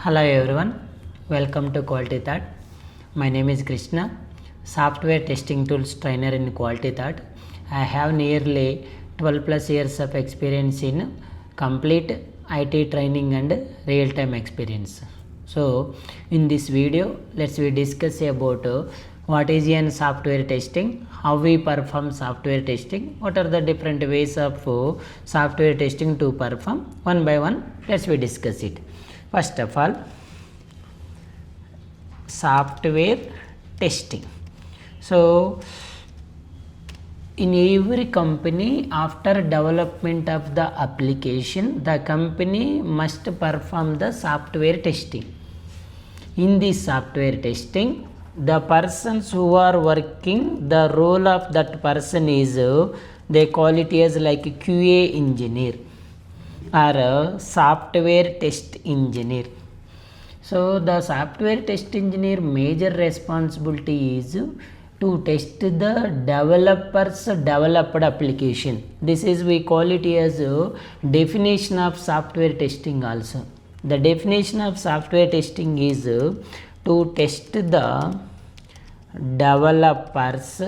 Hello everyone, welcome to Quality Thought. My name is Krishna, software testing tools trainer in Quality Thought. I have nearly 12 plus years of experience in complete IT training and real time experience. So in this video, let's we discuss about what is an software testing, how we perform software testing, what are the different ways of software testing to perform. One by one, let's we discuss it. First of all, software testing. So in every company, after development of the application, the company must perform the software testing. In this software testing, the persons who are working, the role of that person is they call it as like a QA engineer or a software test engineer. So the software test engineer major responsibility is to test the developer's developed application. This is we call it as a definition of software testing also. The definition of software testing is to test the developer's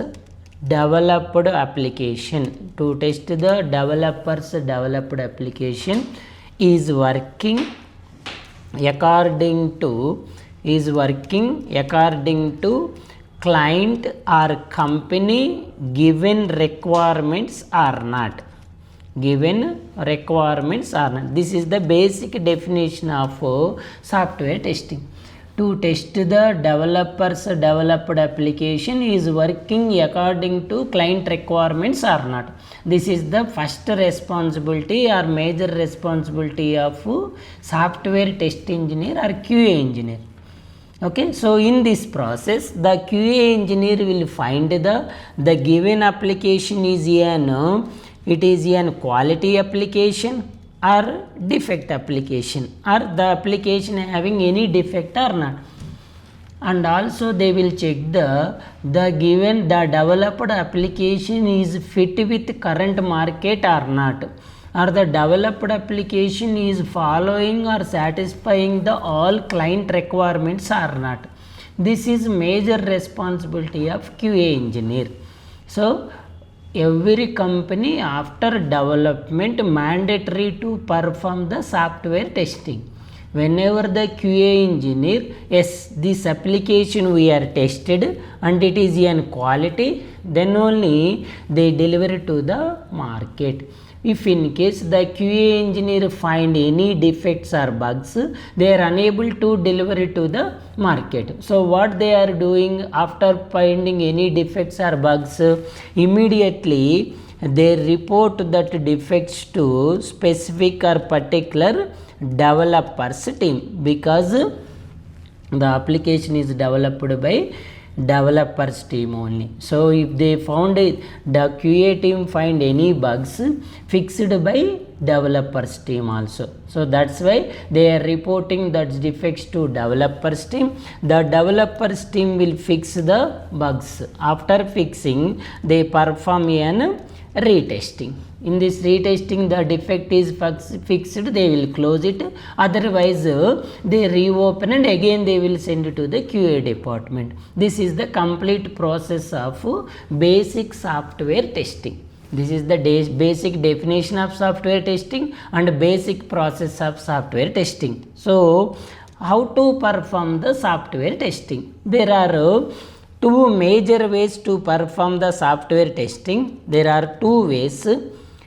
developed application. To test the developer's developed application is working according to client or company given requirements or not. This is the basic definition of software testing. To test the developer's developed application is working according to client requirements or not. This is the first responsibility or major responsibility of software test engineer or QA engineer. Okay, so in this process, the QA engineer will find the given application is an quality application or defect application, or the application having any defect or not. And also they will check the developed application is fit with current market or not, or the developed application is following or satisfying the all client requirements or not. This is major responsibility of QA engineer. So every company after development mandatory to perform the software testing. Whenever the QA engineer, yes, this application we are tested and it is in quality, then only they deliver it to the market. If in case the QA engineer find any defects or bugs, they are unable to deliver it to the market. So what they are doing after finding any defects or bugs, immediately they report that defects to specific or particular developers team, because the application is developed by developers team only. So if they found the QA team find any bugs, fixed by developers team also. So that's why they are reporting that defects to developers team. The developers team will fix the bugs. After fixing, they perform an retesting. In this retesting, the defect is fixed, they will close it. Otherwise, they reopen and again they will send it to the QA department. This is the complete process of basic software testing. This is the basic definition of software testing and basic process of software testing. So, how to perform the software testing? There are two major ways to perform the software testing. There are two ways.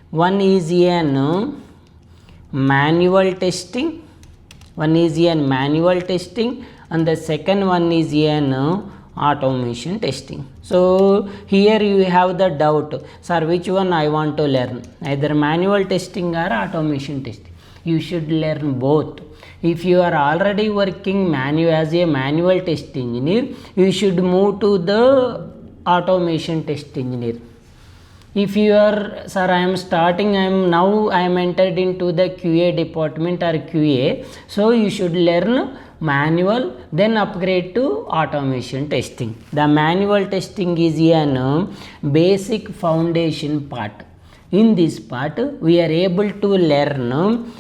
One is an manual testing. And the second one is an automation testing. So here you have the doubt, sir, which one I want to learn, either manual testing or automation testing. You should learn both. If you are already working as a manual test engineer, you should move to the automation test engineer. If you are, sir, I am entered into the QA department or QA, so you should learn manual, then upgrade to automation testing. The manual testing is a basic foundation part. In this part, we are able to learn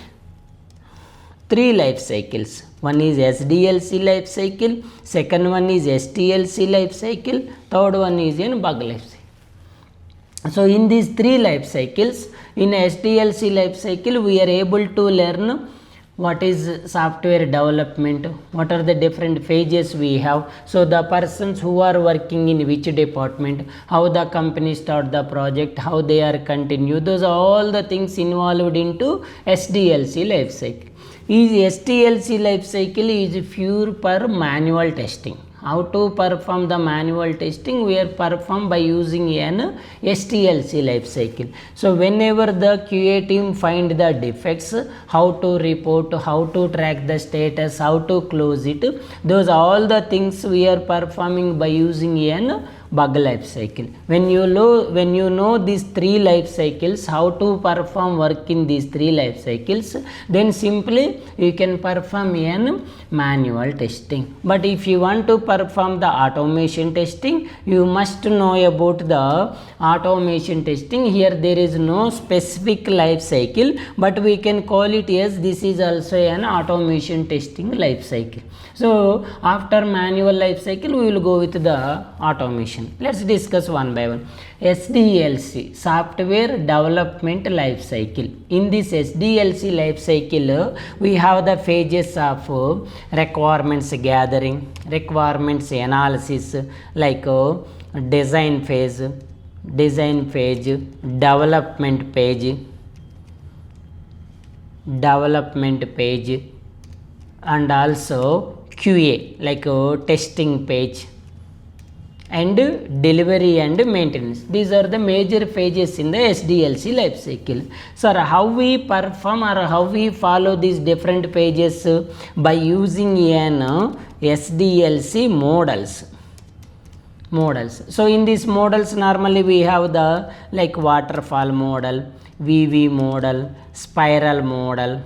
three life cycles. One is SDLC life cycle, second one is STLC life cycle, third one is in bug life cycle. So in these three life cycles, in SDLC life cycle we are able to learn what is software development, what are the different phases we have, so the persons who are working in which department, how the company start the project, how they are continue, those are all the things involved into SDLC life cycle. Is STLC life cycle is pure per manual testing. How to perform the manual testing? We are performed by using an STLC life cycle. So whenever the QA team find the defects, how to report, how to track the status, how to close it, those are all the things we are performing by using an bug life cycle. When you know these three life cycles, how to perform work in these three life cycles, then simply you can perform an manual testing. But if you want to perform the automation testing, you must know about the automation testing. Here there is no specific life cycle, but we can call it as this is also an automation testing life cycle. So after manual life cycle we will go with the automation. Let's discuss one by one. SDLC, software development life cycle. In this SDLC life cycle we have the phases of requirements gathering, requirements analysis, like design phase, development page, and also QA, like testing page, and delivery and maintenance. These are the major phases in the SDLC life cycle. So how we perform or how we follow these different pages? By using an SDLC models. So in these models normally we have the like waterfall model, VV model, spiral model,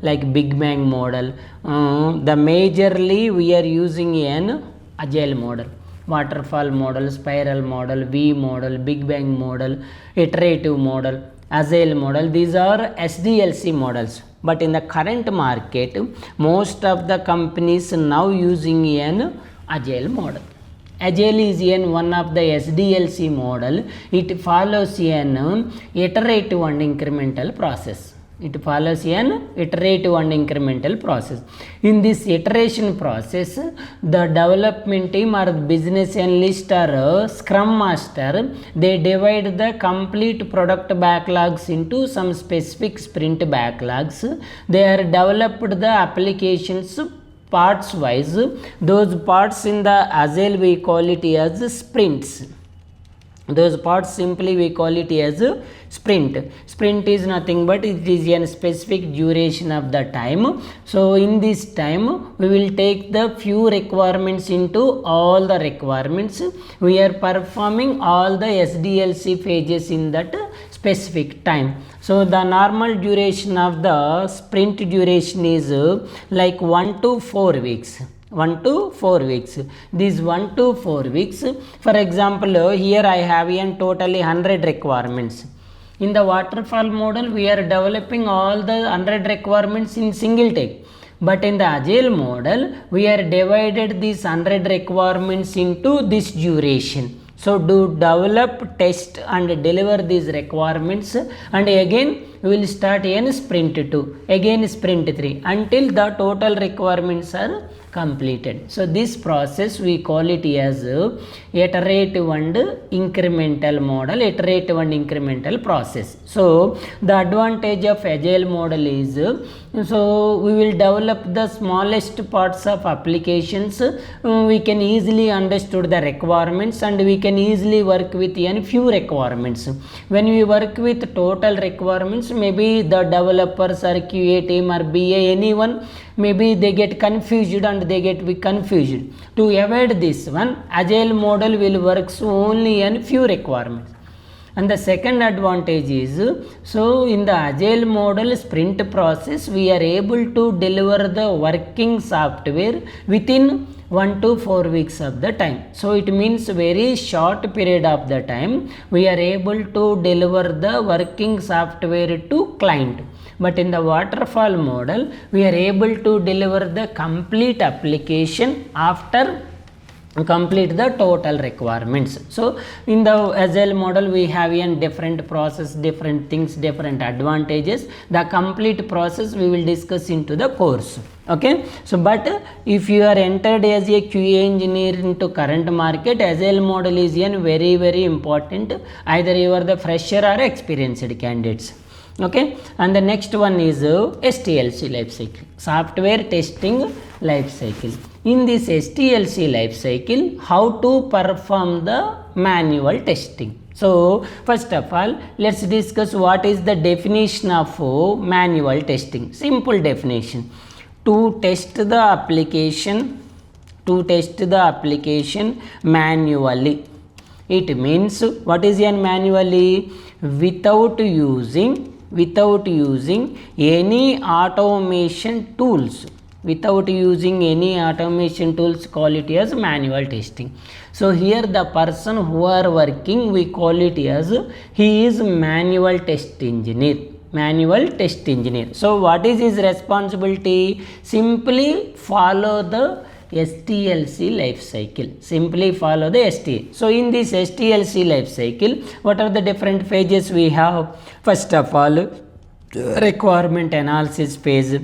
like Big Bang model. The majorly we are using an agile model, waterfall model, spiral model, V model, Big Bang model, iterative model, agile model. These are SDLC models. But in the current market, most of the companies now using an agile model. Agile is one of the SDLC model. It follows an iterative and incremental process. In this iteration process, the development team or business analyst or scrum master, they divide the complete product backlogs into some specific sprint backlogs. They are developed the applications parts wise. Those parts in the agile we call it as sprints. Those parts simply we call it as sprint. Sprint is nothing but it is a specific duration of the time. So in this time we will take the few requirements into all the requirements. We are performing all the SDLC phases in that specific time. So the normal duration of the sprint duration is like 1 to 4 weeks. 1 to 4 weeks. These 1 to 4 weeks, for example, here I have in totally 100 requirements. In the waterfall model, we are developing all the 100 requirements in single take. But in the agile model, we are divided these 100 requirements into this duration. So do develop, test and deliver these requirements, and again we will start in sprint 2, again sprint 3, until the total requirements are completed. So this process we call it as iterative and incremental model, iterative and incremental process. So the advantage of agile model is, so we will develop the smallest parts of applications. We can easily understood the requirements and we can easily work with a few requirements. When we work with total requirements, maybe the developers or QA team or BA, anyone, maybe they get confused and they get confused. To avoid this one, agile model will work only on few requirements. And the second advantage is, so in the agile model sprint process, we are able to deliver the working software within 1 to 4 weeks of the time. So it means very short period of the time we are able to deliver the working software to client. But in the waterfall model, we are able to deliver the complete application after complete the total requirements. So in the agile model, we have a different process, different things, different advantages. The complete process we will discuss into the course. Okay, so but if you are entered as a QA engineer into current market, agile model is a very important. Either you are the fresher or experienced candidates. Okay, and the next one is STLC life cycle, software testing life cycle. In this STLC life cycle, how to perform the manual testing. So first of all, let's discuss what is the definition of manual testing. Simple definition: to test the application manually. It means, what is an manually? Without using any automation tools. Without using any automation tools, call it as manual testing. So here the person who are working, we call it as he is manual test engineer. So what is his responsibility? Simply follow the STLC life cycle. So in this STLC life cycle, what are the different phases we have? First of all, requirement analysis phase,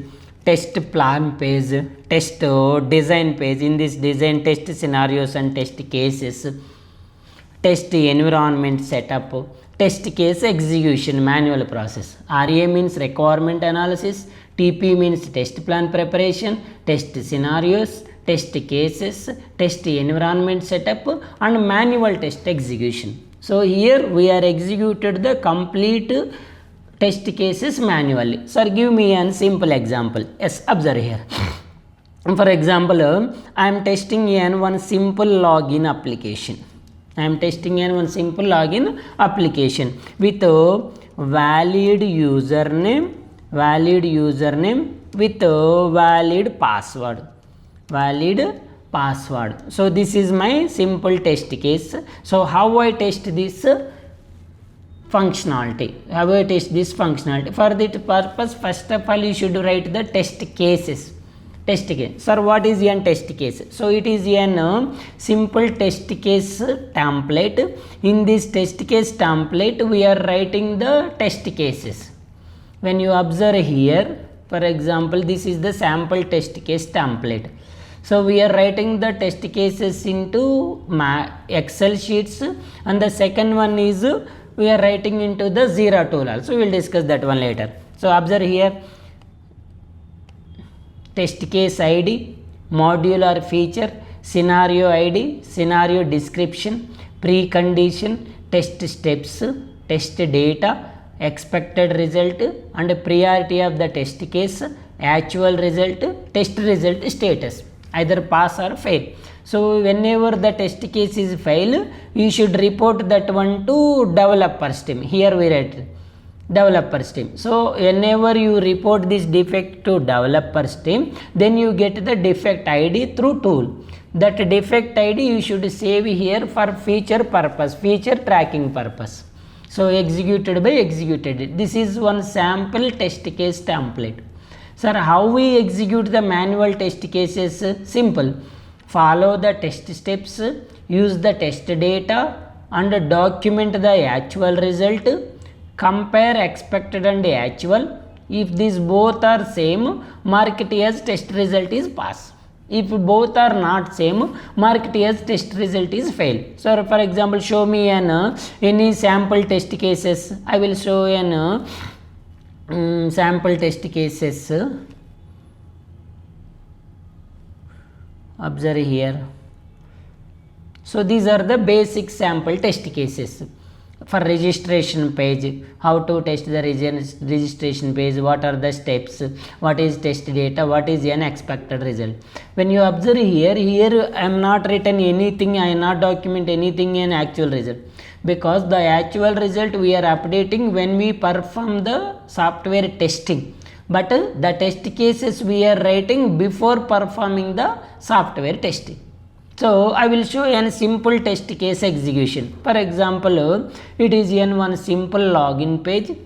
test plan phase, test design phase. In this design, test scenarios and test cases, test environment setup, test case execution, manual process. RA means requirement analysis, TP means test plan preparation, test scenarios, test cases, test environment setup, and manual test execution. So here we are executed the complete test cases manually. Sir, give me a simple example. Yes, observe here. For example, I am testing one simple login application. With a valid username with a valid password. So this is my simple test case. So how I test this functionality? For that purpose, first of all, you should write the test cases. Sir, what is a test case? So it is a simple test case template. In this test case template, we are writing the test cases. When you observe here, for example, this is the sample test case template. So we are writing the test cases into Excel sheets, and the second one is we are writing into the JIRA tool also. We will discuss that one later. So observe here, test case ID, module or feature, scenario ID, scenario description, precondition, test steps, test data, expected result, and priority of the test case, actual result, test result status, either pass or fail. So whenever the test case is fail, you should report that one to developer's team. Here we write developer's team. So whenever you report this defect to developer's team, then you get the defect ID through tool. That defect ID you should save here for future tracking purpose. So executed. This is one sample test case template. Sir, how we execute the manual test cases? Simple. Follow the test steps, use the test data, and document the actual result. Compare expected and actual. If these both are same, mark it as test result is pass. If both are not same, mark it as test result is fail. So for example, show me any sample test cases. I will show sample test cases. Observe here. So these are the basic sample test cases. For registration page, how to test the registration page, what are the steps, what is test data, what is an expected result. When you observe here I am not written anything, I am not document anything in actual result. because the actual result we are updating when we perform the software testing, but the test cases we are writing before performing the software testing. So I will show a simple test case execution. For example, it is in one simple login page.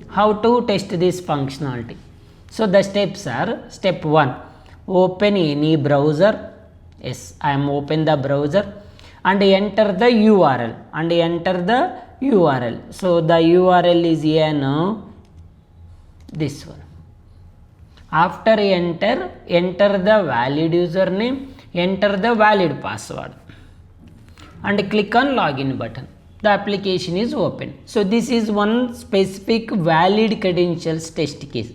How to test this functionality? So the steps are: step 1, open any browser. Yes, I am open the browser and enter the URL So the URL is this one. After enter the valid username, enter the valid password and click on login button. The application is open. So this is one specific valid credentials test case.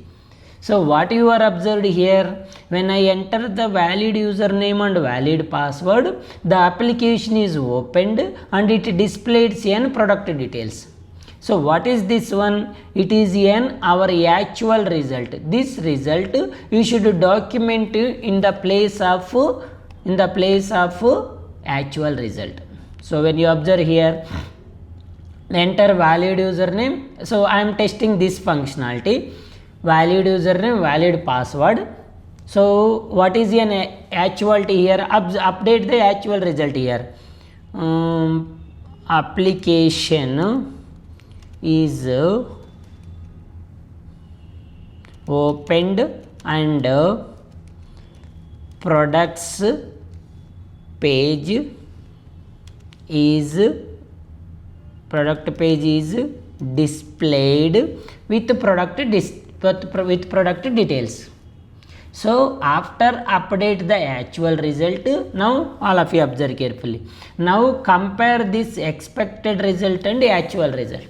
So what you are observed here, when I enter the valid username and valid password, the application is opened and it displays an product details. So what is this one? It is our actual result. This result you should document in the place of actual result. So when you observe here, enter valid username. So I am testing this functionality. Valid username, valid password. So what is an actuality here? Update the actual result here. Application is opened and products page is displayed with product details. So after update the actual result, now all of you observe carefully. Now compare this expected result and actual result.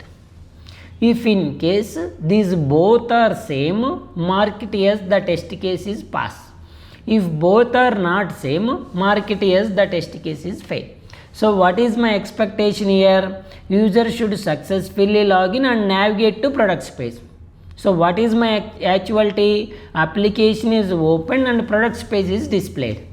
If in case these both are same, mark it as the test case is pass. If both are not same, mark it as the test case is fail. So what is my expectation here? User should successfully log in and navigate to products page. So what is my actuality? Application is open and products page is displayed.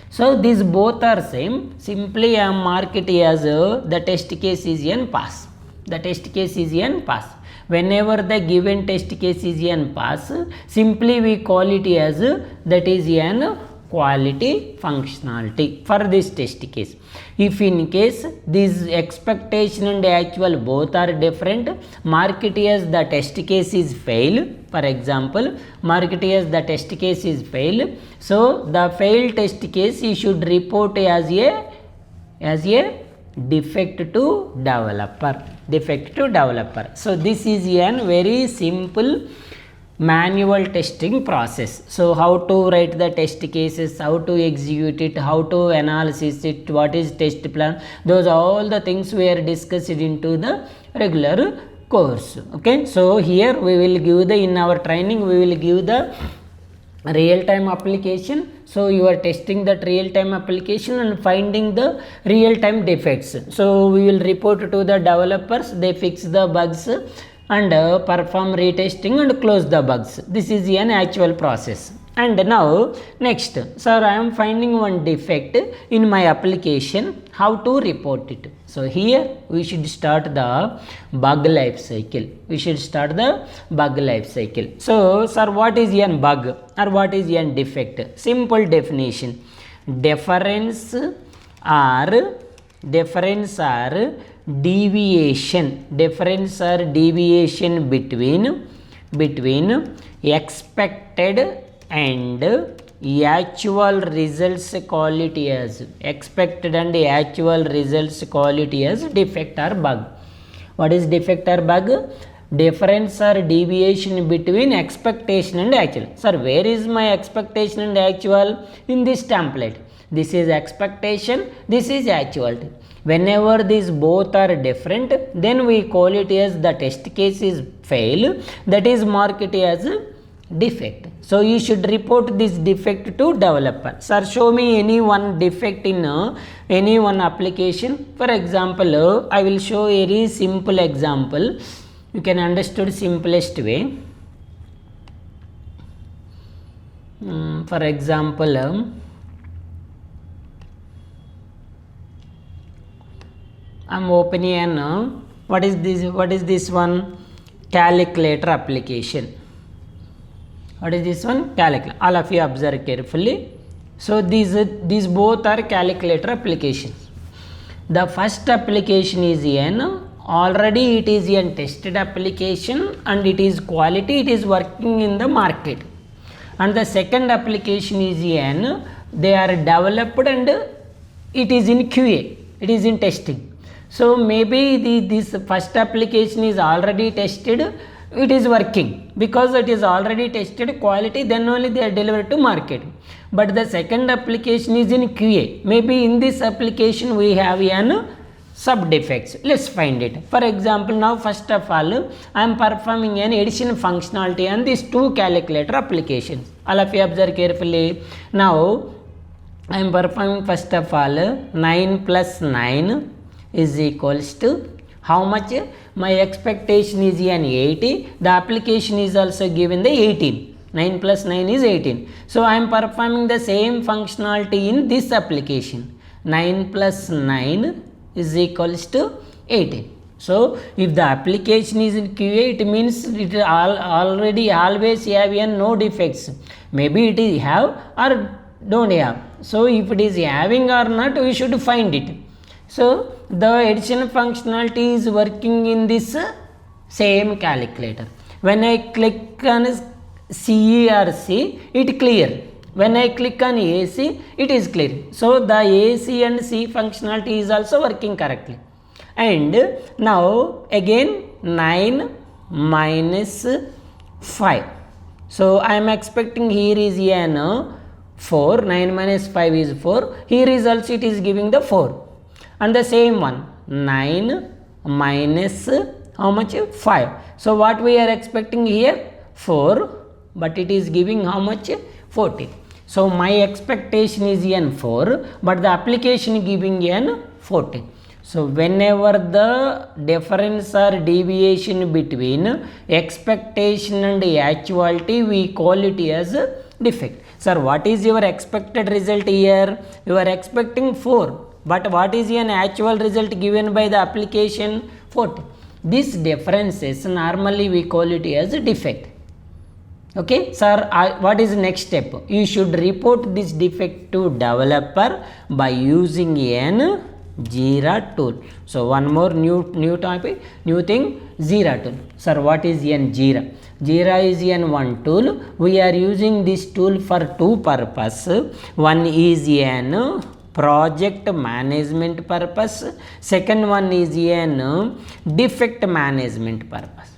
So these both are same. Simply I mark it as the test case is n pass. The test case is n pass. Whenever the given test case is n pass, simply we call it as that is n quality functionality for this test case. If in case this expectation and actual both are different, mark it as the test case is fail. For example, mark it as the test case is fail. So the failed test case you should report as a defect to developer. So this is a very simple manual testing process. So how to write the test cases, how to execute it, how to analysis it, what is test plan, those are all the things we are discussed into the regular course. Okay, so here we will give the, in our training we will give the real time application. So you are testing that real time application and finding the real time defects. So we will report to the developers, they fix the bugs and perform retesting and close the bugs. This is an actual process. And now next, sir, I am finding one defect in my application, how to report it? So here we should start the bug life cycle. So sir, what is a bug or what is a defect? Simple definition: difference are deviation between expected and actual results quality as defect or bug. What is defect or bug? Difference or deviation between expectation and actual. Sir, where is my expectation and actual? In this template. This is expectation, this is actuality. Whenever these both are different, then we call it as the test case is fail, that is mark it as defect. So you should report this defect to developer. Sir, show me any one defect in any one application. For example, I will show a very simple example. You can understand simplest way. For example, I'm opening an what is this one? Calculator application. What is this one? Calculator. All of you observe carefully. So these both are calculator applications. The first application is an already it is a tested application and it is quality, it is working in the market. And the second application is an they are developed and it is in QA, it is in testing. So maybe this first application is already tested, it is working because it is already tested quality, then only they are delivered to market. But the second application is in QA. Maybe in this application we have an sub defects. Let's find it. For example, now first of all I am performing an addition functionality on these two calculator applications. All of you observe carefully. Now I am performing first of all 9 plus 9 is equals to how much? My expectation is an 80. The application is also given the 18. 9 plus 9 is 18. So I am performing the same functionality in this application. 9 plus 9 is equals to 18. So if the application is in QA, it means it already always have no defects. Maybe it is have or don't have. So if it is having or not, we should find it. So the addition functionality is working in this same calculator. When I click on CE or C, it clear. When I click on AC, it is clear. So the AC and C functionality is also working correctly. And now again 9 minus 5. So I am expecting here is an 4. 9 minus 5 is 4. Here is also it is giving the 4. And the same one 9 minus how much? 5. So what we are expecting here? 4, but it is giving how much? 14. So my expectation is n 4, but the application giving n 14. So whenever the difference or deviation between expectation and actuality, we call it as defect. Sir, what is your expected result here? You are expecting 4. But what is an actual result given by the application? 40. These differences normally we call it as a defect. Okay, sir, what is the next step? You should report this defect to developer by using an JIRA tool. So one more new topic, new thing, JIRA tool. Sir, what is an JIRA? JIRA is an one tool. We are using this tool for two purposes. One is an project management purpose. Second one is an defect management purpose.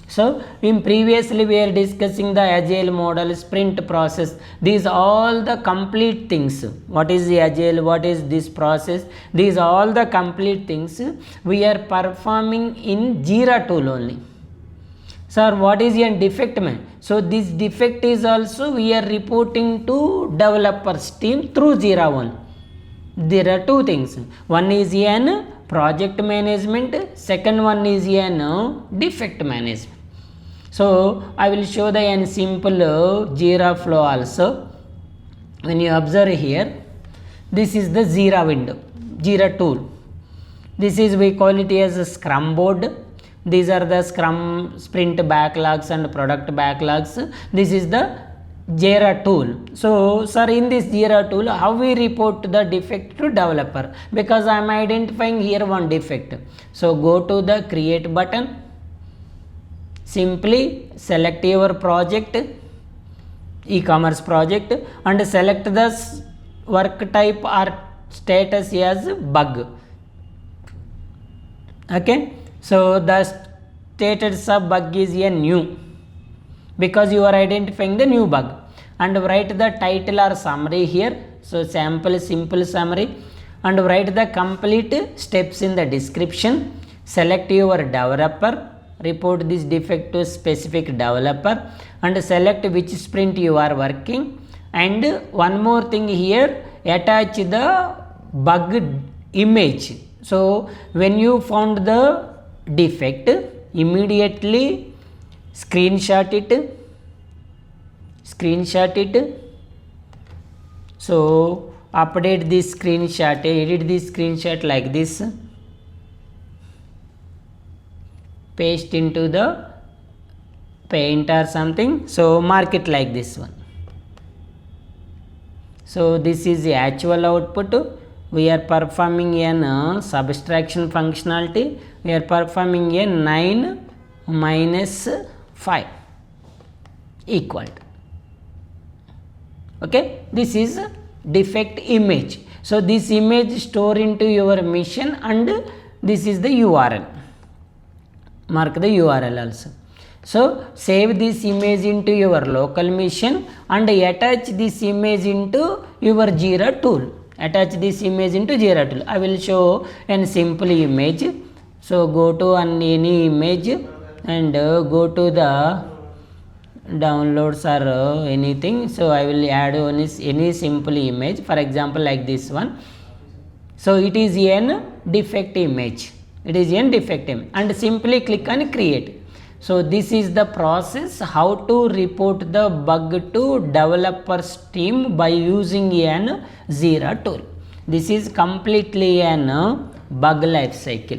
So in previously we are discussing the agile model, sprint process. These all the complete things. What is the agile? What is this process? These all the complete things we are performing in JIRA tool only. Sir, what is a defect man? So this defect is also we are reporting to developers team through JIRA one. There are two things. One is an project management. Second one is an defect management. So I will show the an simple JIRA flow also. When you observe here, this is the JIRA window, JIRA tool. This is we call it as a Scrum board. These are the Scrum sprint backlogs and product backlogs. This is the JIRA tool. So sir, in this JIRA tool, how we report the defect to developer? Because I am identifying here one defect. So go to the create button. Simply select your project, e-commerce project, and select the work type or status as bug. Okay. So the status of bug is a new, because you are identifying the new bug, and write the title or summary here. So sample simple summary, and write the complete steps in the description. Select your developer, report this defect to specific developer, and select which sprint you are working. And one more thing here, attach the bug image. So when you found the defect, immediately screenshot it. So update this screenshot, edit this screenshot like this. paste into the paint or something. So mark it like this one. So this is the actual output. We are performing an subtraction functionality. We are performing a 9 minus 5 equal to. Okay, this is defect image. So this image store into your machine, and this is the URL. Mark the URL also. So save this image into your local machine and attach this image into your JIRA tool. Attach this image into JIRA tool. I will show a simple image. So go to any image and go to the downloads or anything. So I will add any simple image, for example like this one. So it is a defect image. It is a defect image, and simply click on create. So this is the process how to report the bug to developers team by using an JIRA tool. This is completely an bug life cycle.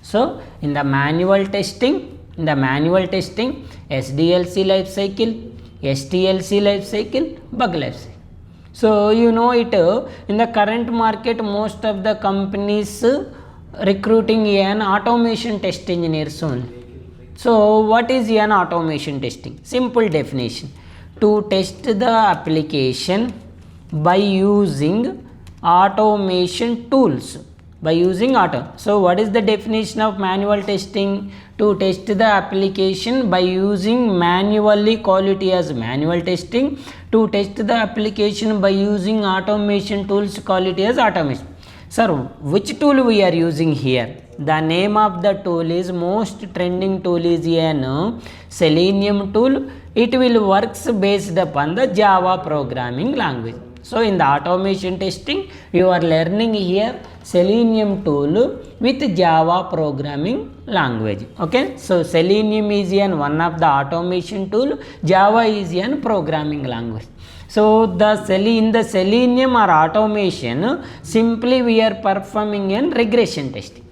So in the manual testing, SDLC life cycle, STLC life cycle, bug life cycle. So you know it, in the current market most of the companies recruiting an automation test engineers only. So what is an automation testing? Simple definition: to test the application by using automation tools. So what is the definition of manual testing? To test the application by using manually, call it as manual testing. To test the application by using automation tools, call it as automation. Sir, which tool we are using here? The name of the tool is, most trending tool is an Selenium tool. It will works based upon the Java programming language. So in the automation testing, you are learning here Selenium tool with Java programming language. Okay, so Selenium is one of the automation tool, Java is an programming language. So in the Selenium or automation, simply we are performing an regression testing.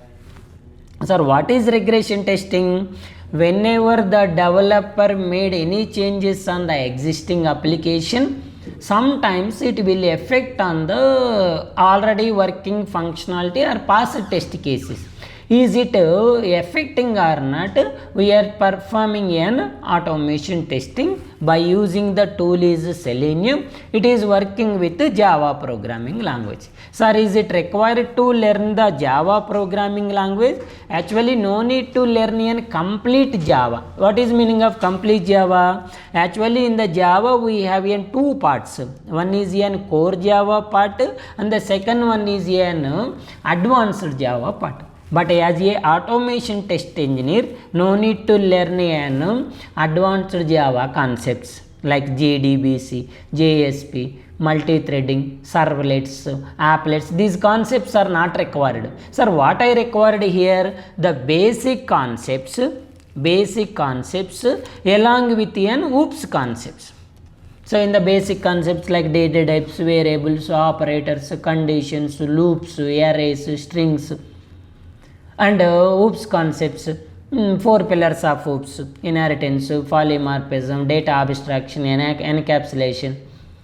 Sir, what is regression testing? Whenever the developer made any changes on the existing application, sometimes it will affect on the already working functionality or past test cases. Is it affecting or not? We are performing an automation testing by using the tool is Selenium. It is working with Java programming language. Sir, is it required to learn the Java programming language? Actually, no need to learn in complete Java. What is meaning of complete Java? Actually, in the Java we have in two parts. One is an core Java part and the second one is an advanced Java part. But as a automation test engineer, no need to learn an advanced Java concepts like JDBC, JSP, multi-threading, servlets, applets. These concepts are not required. Sir, what I required here? The basic concepts along with an OOPS concepts. So in the basic concepts like data types, variables, operators, conditions, loops, arrays, strings, and OOPS concepts, 4 pillars of OOPS: inheritance, polymorphism, data abstraction, encapsulation,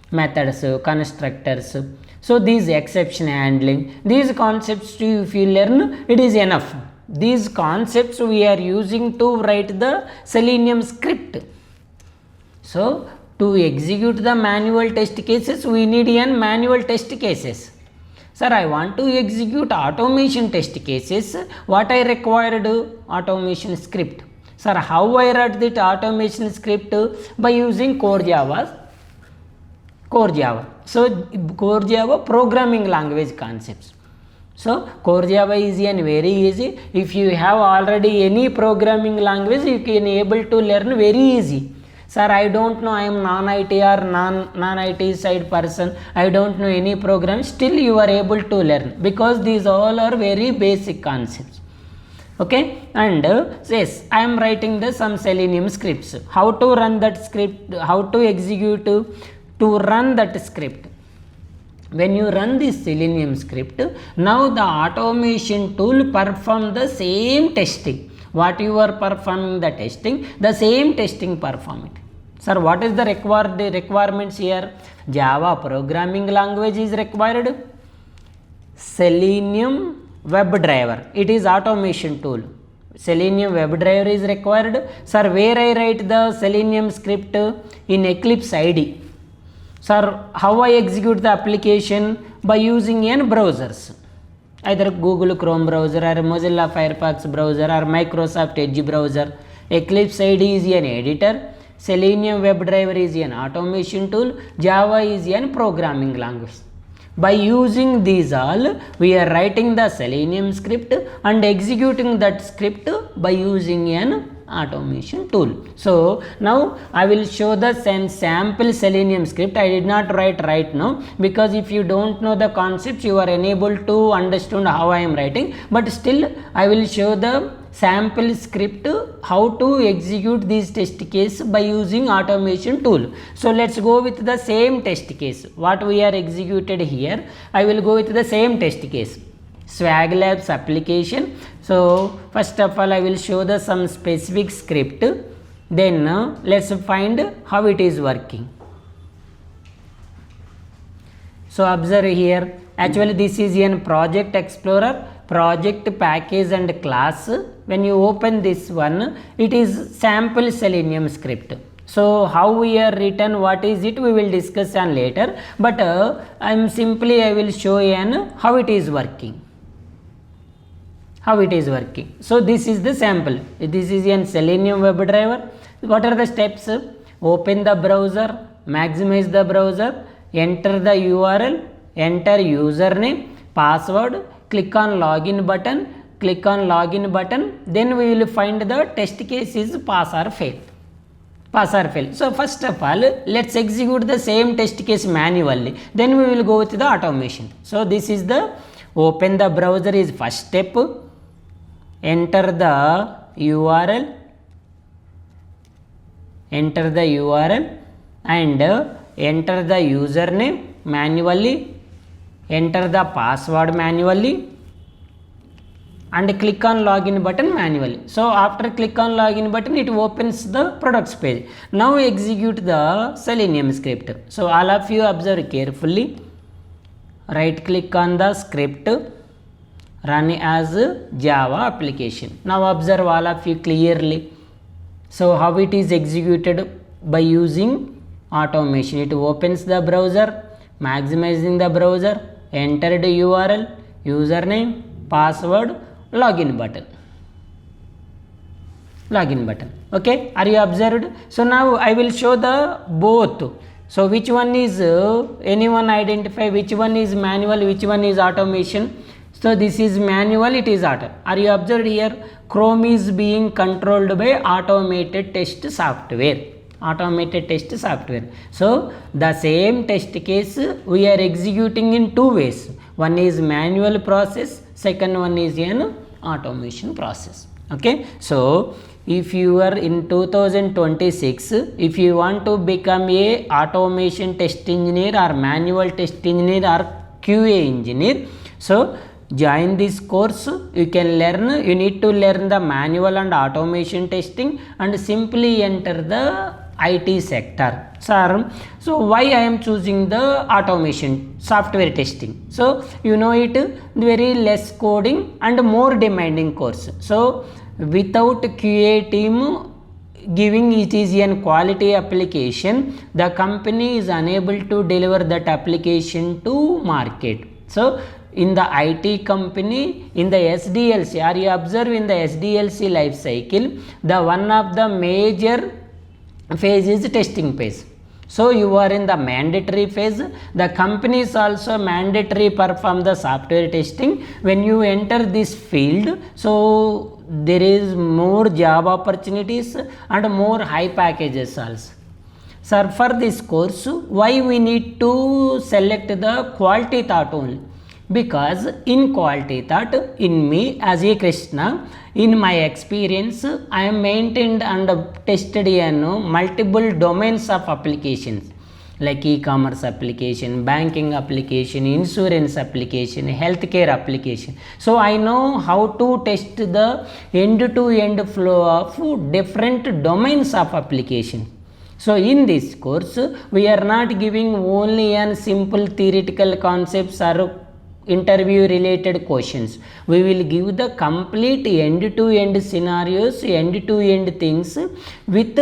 methods, constructors. So these exception handling, these concepts if you learn, it is enough. These concepts we are using to write the Selenium script. So to execute the manual test cases, we need an manual test cases. Sir, I want to execute automation test cases. What I required? Automation script. Sir, how I write that automation script? By using core Java. So core Java programming language concepts. So core Java is very easy. If you have already any programming language, you can able to learn very easy. Sir, I don't know, I am non-IT or non-IT side person, I don't know any program, still you are able to learn because these all are very basic concepts. Okay, and yes, I am writing some Selenium scripts. How to run that script, how to execute, to run that script. When you run this Selenium script, now the automation tool perform the same testing. what you are performing the testing, the same testing perform it. Sir, what is the requirements here? Java programming language is required. Selenium WebDriver, it is automation tool. Selenium WebDriver is required. Sir, where I write the Selenium script? In Eclipse IDE. Sir, how I execute the application? By using n browsers, either Google Chrome browser or Mozilla Firefox browser or Microsoft Edge browser. Eclipse IDE is an editor. Selenium WebDriver is an automation tool. Java is an programming language. By using these all, we are writing the Selenium script and executing that script by using an automation tool. So now I will show the sample Selenium script. I did not write right now because if you don't know the concepts, you are unable to understand how I am writing, but still I will show the sample script how to execute this test case by using automation tool. So let's go with the same test case. What we are executed here, I will go with the same test case. Swag Labs application. So first of all I will show the some specific script, then let's find how it is working. So observe here, actually this is in Project Explorer, project package and class. When you open this one, it is sample Selenium script. So how we are written, what is it, we will discuss on later, but I will show you how it is working. So this is the sample. This is a Selenium WebDriver. What are the steps? Open the browser, maximize the browser, enter the URL, enter username, password, click on login button, then we will find the test case is pass or fail. So first of all, let's execute the same test case manually, then we will go with the automation. So this is the open the browser is first step, enter the URL and enter the username manually, enter the password manually and click on login button manually. So after click on login button, it opens the products page. Now execute the Selenium script. So all of you observe carefully, right click on the script, run as Java application. Now observe all of you clearly. So how it is executed? By using automation. It opens the browser, maximizing the browser, entered URL, username, password, login button. Okay, are you observed? So now I will show the both. So which one is anyone identify which one is manual, which one is automation? So this is manual, it is auto. Are you observed here? Chrome is being controlled by automated test software. So the same test case we are executing in two ways. One is manual process, second one is an automation process. Okay, so if you are in 2026, if you want to become a automation test engineer or manual test engineer or QA engineer, so join this course. You can learn, you need to learn the manual and automation testing and simply enter the IT sector. Sir, so why I am choosing the automation software testing? So you know it, very less coding and more demanding course. So without QA team giving it is a quality application, the company is unable to deliver that application to market. So in the IT company, in the SDLC, are you observing the SDLC life cycle, the one of the major phase is testing phase. So you are in the mandatory phase. The companies also mandatory perform the software testing. When you enter this field, so there is more job opportunities and more high packages also. Sir, for this course, why we need to select the quality thought only? Because in quality thought, in me as a Krishna, in my experience, I am maintained and tested multiple domains of applications. like e-commerce application, banking application, insurance application, healthcare application. So I know how to test the end-to-end flow of different domains of application. So in this course we are not giving only an simple theoretical concepts or interview related questions. We will give the complete end-to-end scenarios, end-to-end things with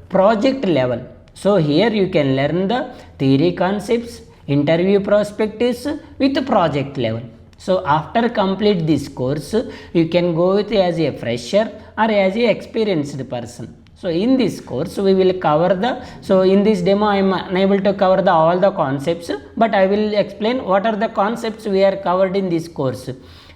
project level. So here you can learn the theory concepts, interview perspectives with project level. So after complete this course you can go with as a fresher or as a experienced person. So in this course we will cover so in this demo I am unable to cover all the concepts, but I will explain what are the concepts we are covered in this course.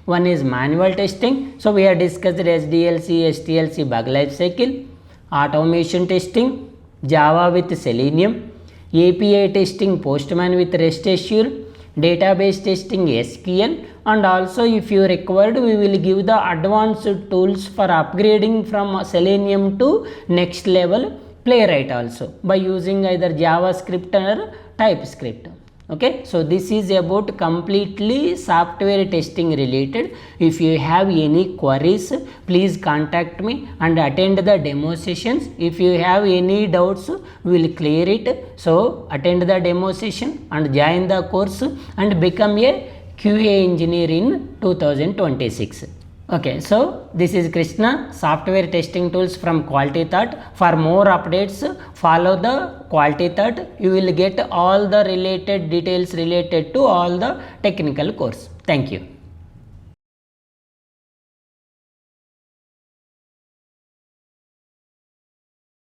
One is manual testing. So we have discussed SDLC, STLC, bug life cycle, automation testing, Java with Selenium, API testing, Postman with REST Assured, database testing, SQL, and also if you required we will give the advanced tools for upgrading from Selenium to next level Playwright also by using either JavaScript or TypeScript. Okay, so this is about completely software testing related. If you have any queries, please contact me and attend the demo sessions. If you have any doubts, we will clear it. So attend the demo session and join the course and become a QA engineer in 2026. Okay, so this is Krishna, software testing tools from Quality Thought. For more updates, follow the Quality Thought. You will get all the related details related to all the technical course. Thank you.